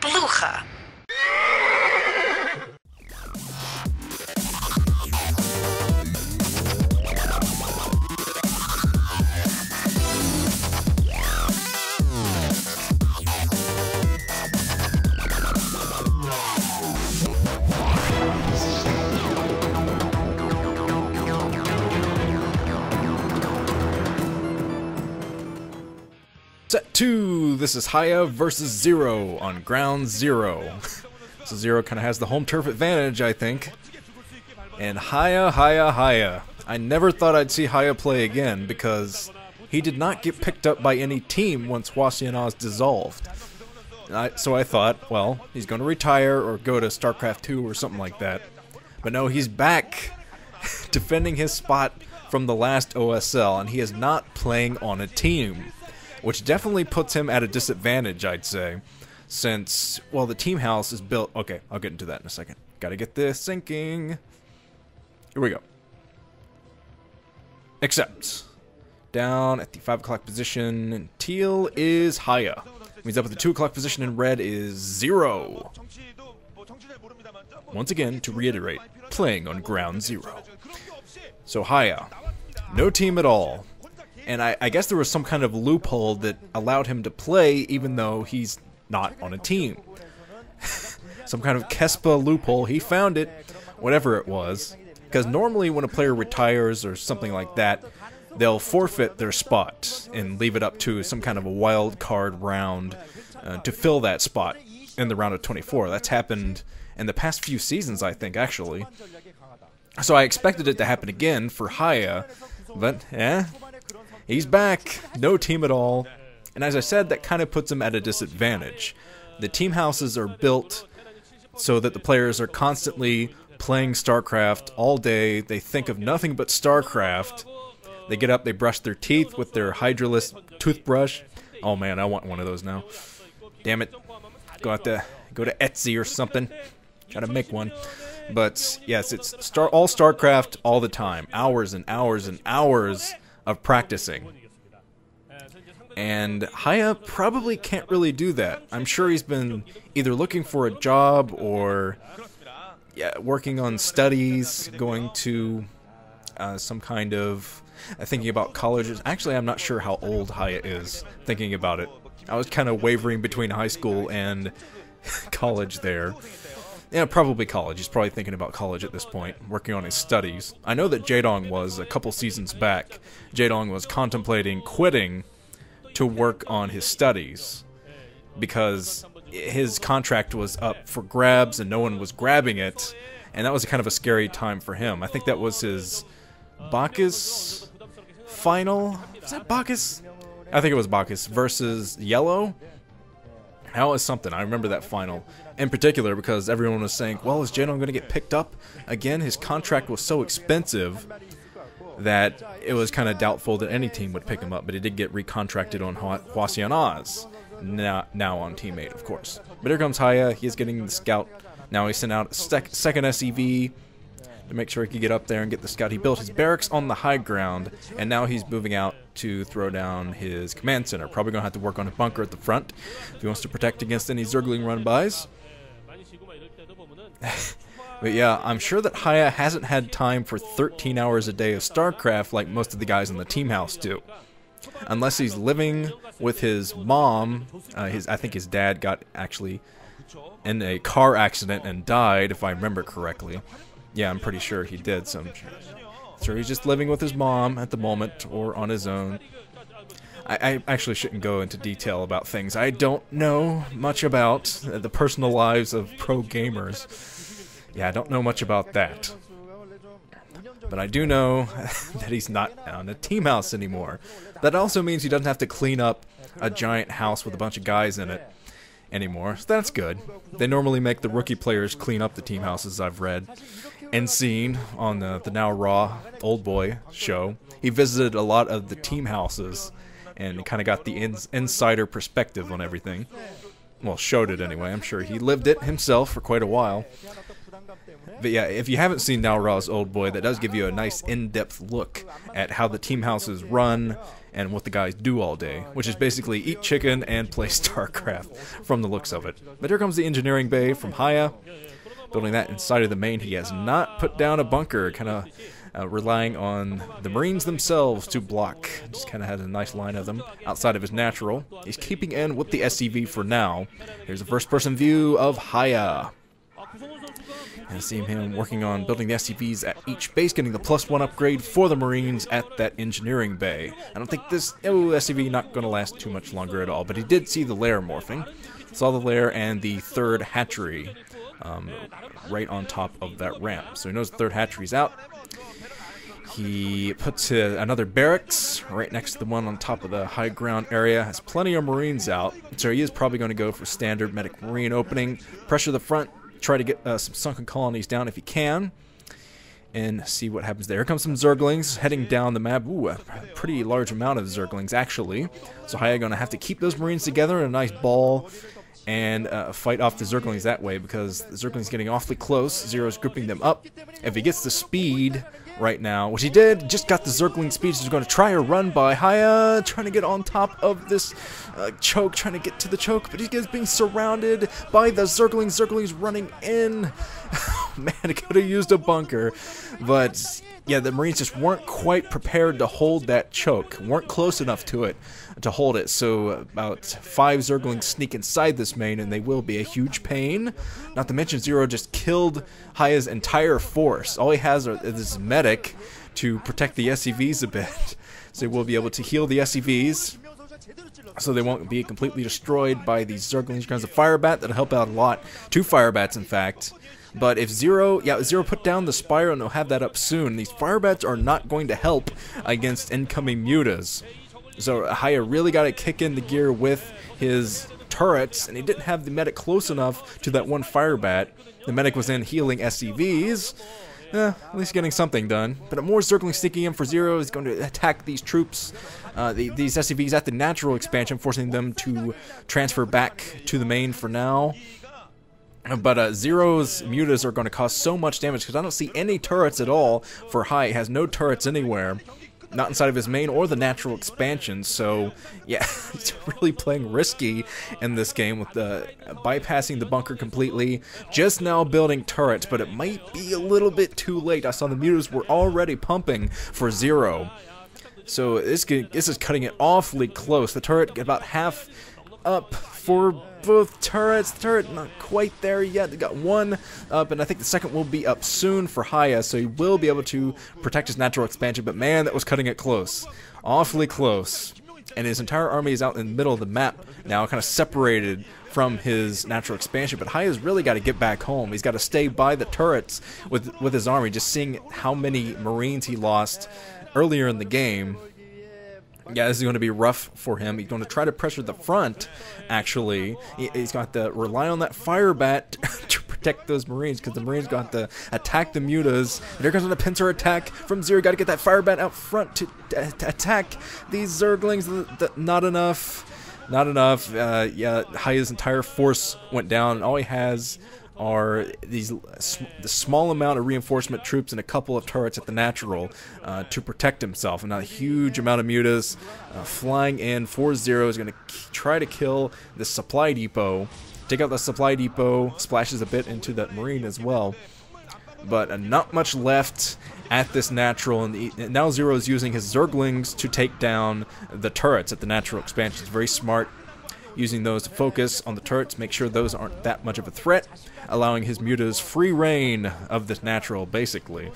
Плохо. Set 2, this is Hiya versus ZerO on Ground Zero. So ZerO kind of has the home turf advantage, I think. And Hiya. I never thought I'd see Hiya play again because he did not get picked up by any team once Hiyas dissolved. So I thought, well, he's going to retire or go to StarCraft 2 or something like that. But no, he's back defending his spot from the last OSL, and he is not playing on a team, which definitely puts him at a disadvantage, I'd say, since, well, the team house is built... Okay, I'll get into that in a second. Gotta get this syncing. Here we go. Except, down at the 5 o'clock position, Teal is Hiya. Means up at the 2 o'clock position in red is ZerO. Once again, to reiterate, playing on Ground Zero. So Hiya, no team at all. And I guess there was some kind of loophole that allowed him to play even though he's not on a team. Some kind of Kespa loophole. He found it, whatever it was. Because normally when a player retires or something like that, they'll forfeit their spot and leave it up to some kind of a wild card round to fill that spot in the round of 24. That's happened in the past few seasons, I think, actually. So I expected it to happen again for Hiya, but he's back, no team at all, and as I said, that kind of puts him at a disadvantage. The team houses are built so that the players are constantly playing StarCraft all day. They think of nothing but StarCraft. They get up, they brush their teeth with their Hydraless toothbrush. Oh man, I want one of those now. Damn it. Go to Etsy or something. Try to make one. But yes, it's all StarCraft all the time. Hours and hours and hours of practicing. And Hiya probably can't really do that. I'm sure he's been either looking for a job or working on studies, going to some kind of thinking about colleges. Actually, I'm not sure how old Hiya is, thinking about it. I was kind of wavering between high school and college there. Yeah, probably college. He's probably thinking about college at this point, working on his studies. I know that Jaedong was, a couple seasons back, Jaedong was contemplating quitting to work on his studies because his contract was up for grabs and no one was grabbing it, and that was kind of a scary time for him. I think that was his Bacchus final? Was that Bacchus? I think it was Bacchus versus Yellow. That was something. I remember that final in particular because everyone was saying, well, is Jaedong going to get picked up again? His contract was so expensive that it was kind of doubtful that any team would pick him up, but he did get recontracted on Hiyas. Now on Teammate, of course. But here comes Hiya. He is getting the scout. Now he sent out a second SEV to make sure he could get up there and get the scout. He built his barracks on the high ground, and now he's moving out to throw down his command center. Probably going to have to work on a bunker at the front if he wants to protect against any Zergling run-bys. But yeah, I'm sure that Hiya hasn't had time for 13 hours a day of StarCraft like most of the guys in the team house do. Unless he's living with his mom. I think his dad got actually in a car accident and died, if I remember correctly. Yeah, I'm pretty sure he did. So I'm sure he's just living with his mom at the moment or on his own. I actually shouldn't go into detail about things I don't know much about, the personal lives of pro gamers. Yeah, I don't know much about that. But I do know that he's not on a team house anymore. That also means he doesn't have to clean up a giant house with a bunch of guys in it anymore. So that's good. They normally make the rookie players clean up the team houses, I've read and seen on the Now Raw Old Boy show. He visited a lot of the team houses and kind of got the insider perspective on everything. Well, showed it anyway. I'm sure he lived it himself for quite a while. But yeah, if you haven't seen Now Raw's Old Boy, that does give you a nice in-depth look at how the team houses run and what the guys do all day, which is basically eat chicken and play StarCraft from the looks of it. But here comes the engineering bay from Hiya, building that inside of the main. He has not put down a bunker, kind of relying on the Marines themselves to block. Just kind of has a nice line of them outside of his natural. He's keeping in with the SCV for now. Here's a first-person view of Hiya. And see him working on building the SCVs at each base, getting the +1 upgrade for the Marines at that engineering bay. I don't think this SCV not going to last too much longer at all, but he did see the lair morphing. Saw the lair and the third hatchery right on top of that ramp. So he knows the third hatchery's out. He puts another barracks right next to the one on top of the high ground area. Has plenty of Marines out, so he is probably going to go for standard medic Marine opening. Pressure the front, try to get some sunken colonies down if he can, and see what happens there. Here comes some Zerglings heading down the map. Ooh, a pretty large amount of Zerglings actually. So Hiya going to have to keep those Marines together in a nice ball and fight off the Zerglings that way, because the Zerglings getting awfully close. ZerO's grouping them up. If he gets the speed right now, which he did, just got the Zergling speed, so he's going to try a run by Hiya, trying to get on top of this choke, trying to get to the choke, but he's being surrounded by the Zerglings. Zerglings running in. Man, it could have used a bunker, but yeah, the Marines just weren't quite prepared to hold that choke, weren't close enough to it to hold it, so about 5 Zerglings sneak inside this main, and they will be a huge pain. Not to mention ZerO just killed Hiya's entire force. All he has is this medic to protect the SCVs a bit, so he will be able to heal the SCVs, so they won't be completely destroyed by these Zerglings. Kinds of Firebat, that'll help out a lot. 2 Firebats, in fact. But if ZerO put down the Spire, and they'll have that up soon, these Firebats are not going to help against incoming mutas. So Hiya really got to kick in the gear with his turrets, and he didn't have the medic close enough to that one Firebat. The medic was in healing SCVs. At least getting something done. But more Zerglings sneaking in for ZerO. Is going to attack these troops, these SCVs at the natural expansion, forcing them to transfer back to the main for now. But ZerO's mutas are going to cause so much damage, because I don't see any turrets at all for Hiya. He has no turrets anywhere. Not inside of his main or the natural expansion, so yeah, he's really playing risky in this game with bypassing the bunker completely. Just now building turrets, but it might be a little bit too late. I saw the mutas were already pumping for ZerO. So this is cutting it awfully close. The turret about half up for both turrets. The turret not quite there yet. They got one up, and I think the second will be up soon for Hiya, so he will be able to protect his natural expansion. But man, that was cutting it close. Awfully close. And his entire army is out in the middle of the map now, kind of separated from his natural expansion. But Hiya's really got to get back home. He's got to stay by the turrets with his army, just seeing how many Marines he lost earlier in the game. Yeah, this is going to be rough for him. He's going to try to pressure the front, actually. He's got to rely on that Firebat to protect those Marines, because the Marines got to attack the mutas. And here comes a pincer attack from ZerO. Got to get that Firebat out front to attack these Zerglings. Not enough. Not enough. Yeah, Hiya's entire force went down, and all he has are the small amount of reinforcement troops and a couple of turrets at the natural to protect himself. And not a huge amount of mutas flying in for ZerO. Is going to try to kill the supply depot. Take out the supply depot, splashes a bit into that Marine as well. But not much left at this natural, and now ZerO is using his Zerglings to take down the turrets at the natural expansion. It's very smart, using those to focus on the turrets, make sure those aren't that much of a threat, allowing his mutas free reign of this natural, basically.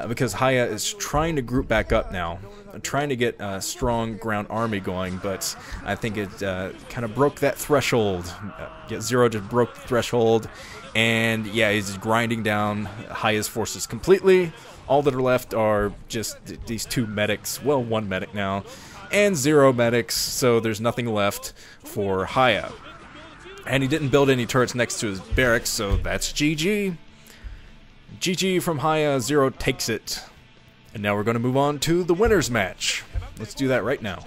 Because Hiya is trying to group back up now, trying to get a strong ground army going, but I think it kind of broke that threshold. ZerO just broke the threshold, and yeah, he's just grinding down Hiya's forces completely. All that are left are just these 2 medics, well, 1 medic now, and 0 medics, so there's nothing left for Hiya. And he didn't build any turrets next to his barracks, so that's GG. GG from Hiya. ZerO takes it. And now we're going to move on to the winners match. Let's do that right now.